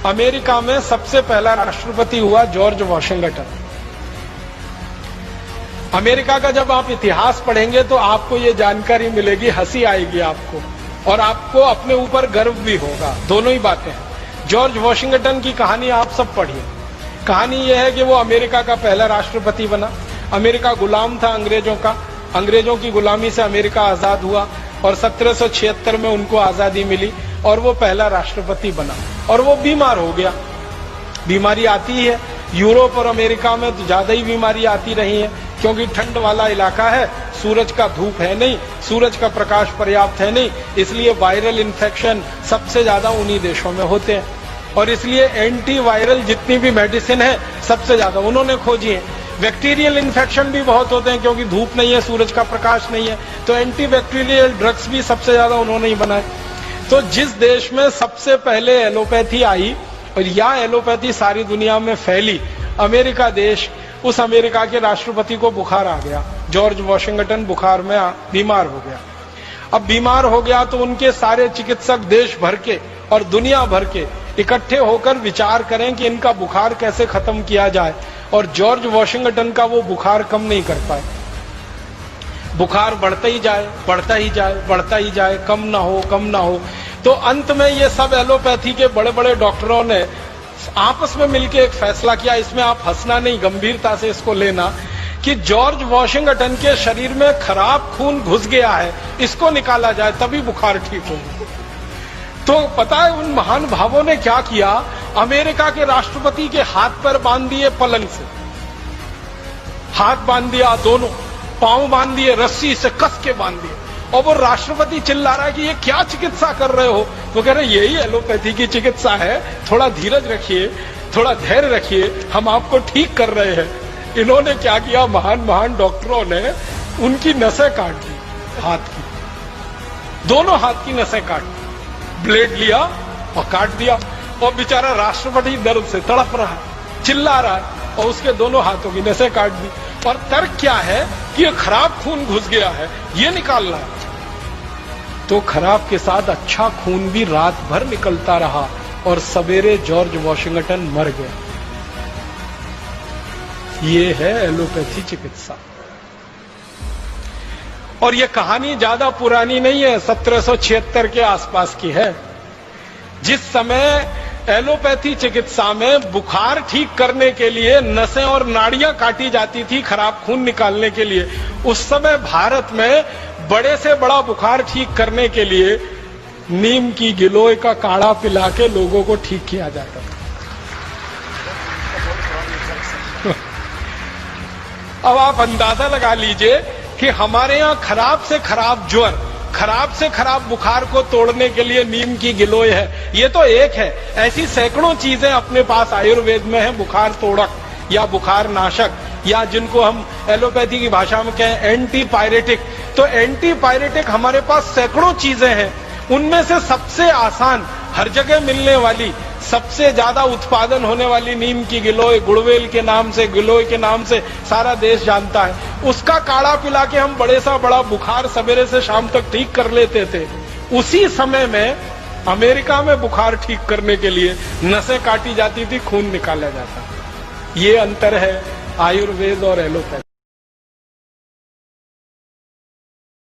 America में सबसे पहला राष्ट्रपति हुआ जॉर्ज वॉशिंगटन। अमेरिका का जब आप इतिहास पढ़ेंगे तो आपको ये जानकारी मिलेगी, हंसी आएगी आपको और आपको अपने ऊपर गर्व भी होगा। दोनों ही बातें हैं। जॉर्ज वॉशिंगटन की कहानी आप सब पढ़िए। कहानी यह है कि वो अमेरिका का पहला राष्ट्रपति बना। अमेरिका गुलाम था अंग्रेजों का, अंग्रेजों की गुलामी से अमेरिका आजाद हुआ और 1776 में उनको आजादी मिली और वो पहला राष्ट्रपति बना। और वो बीमार हो गया। बीमारी आती है, यूरोप और अमेरिका में तो ज्यादा ही बीमारी आती रही है क्योंकि ठंड वाला इलाका है, सूरज का धूप है नहीं, सूरज का प्रकाश पर्याप्त है नहीं, इसलिए वायरल इन्फेक्शन सबसे ज्यादा उन्हीं देशों में होते हैं। और इसलिए एंटी वायरल जितनी भी मेडिसिन है सबसे ज्यादा उन्होंने खोजी है। बैक्टीरियल इन्फेक्शन भी बहुत होते हैं क्योंकि धूप नहीं है, सूरज का प्रकाश नहीं है, तो एंटी बैक्टीरियल ड्रग्स भी सबसे ज्यादा उन्होंने ही बनाए। तो जिस देश में सबसे पहले एलोपैथी आई और यह एलोपैथी सारी दुनिया में फैली, अमेरिका देश, उस अमेरिका के राष्ट्रपति को बुखार आ गया। जॉर्ज वॉशिंगटन बुखार में बीमार हो गया। अब बीमार हो गया तो उनके सारे चिकित्सक देश भर के और दुनिया भर के इकट्ठे होकर विचार करें कि इनका बुखार कैसे खत्म किया जाए, और जॉर्ज वॉशिंगटन का वो बुखार कम नहीं कर पाए। बुखार बढ़ता ही जाए, बढ़ता ही जाए, बढ़ता ही जाए, कम ना हो, कम ना हो। तो अंत में ये सब एलोपैथी के बड़े बड़े डॉक्टरों ने आपस में मिलकर एक फैसला किया, इसमें आप हंसना नहीं, गंभीरता से इसको लेना, कि जॉर्ज वॉशिंगटन के शरीर में खराब खून घुस गया है, इसको निकाला जाए तभी बुखार ठीक होगा। तो पता है उन महान भावों ने क्या किया? अमेरिका के राष्ट्रपति के हाथ पर बांध दिए पलंग से, हाथ बांध दिया, दोनों पांव बांध दिए, रस्सी से कस के बांध दिए, और वो राष्ट्रपति चिल्ला रहा है कि ये क्या चिकित्सा कर रहे हो? वो कह रहे यही एलोपैथी की चिकित्सा है, थोड़ा धीरज रखिए, थोड़ा धैर्य रखिए, हम आपको ठीक कर रहे हैं। इन्होंने क्या किया? महान महान डॉक्टरों ने उनकी नसें काट दी, हाथ की, दोनों हाथ की नसें काट दी, ब्लेड लिया और काट दिया, और बेचारा राष्ट्रपति दर्द से तड़प रहा है, चिल्ला रहा है, और उसके दोनों हाथों की नसें काट दी। और तर्क क्या है कि ये खराब खून घुस गया है, ये निकालना है। तो खराब के साथ अच्छा खून भी रात भर निकलता रहा और सवेरे जॉर्ज वॉशिंगटन मर गया। ये है एलोपैथी चिकित्सा। और ये कहानी ज्यादा पुरानी नहीं है, 1776 के आसपास की है। जिस समय एलोपैथी चिकित्सा में बुखार ठीक करने के लिए नसें और नाड़ियां काटी जाती थी खराब खून निकालने के लिए, उस समय भारत में बड़े से बड़ा बुखार ठीक करने के लिए नीम की गिलोय का काढ़ा पिला के लोगों को ठीक किया जाता था। अब आप अंदाजा लगा लीजिए कि हमारे यहां खराब से खराब ज्वर, खराब से खराब बुखार को तोड़ने के लिए नीम की गिलोय है। ये तो एक है, ऐसी सैकड़ों चीजें अपने पास आयुर्वेद में है, बुखार तोड़क या बुखार नाशक, या जिनको हम एलोपैथी की भाषा में कहें एंटीपायरेटिक। तो एंटीपायरेटिक हमारे पास सैकड़ों चीजें हैं। उनमें से सबसे आसान, हर जगह मिलने वाली, सबसे ज्यादा उत्पादन होने वाली नीम की गिलोय, गुड़वेल के नाम से, गिलोय के नाम से सारा देश जानता है, उसका काढ़ा पिला के हम बड़े सा बड़ा बुखार सवेरे से शाम तक ठीक कर लेते थे। उसी समय में अमेरिका में बुखार ठीक करने के लिए नसें काटी जाती थी, खून निकाला जाता। ये अंतर है आयुर्वेद और एलोपैथी।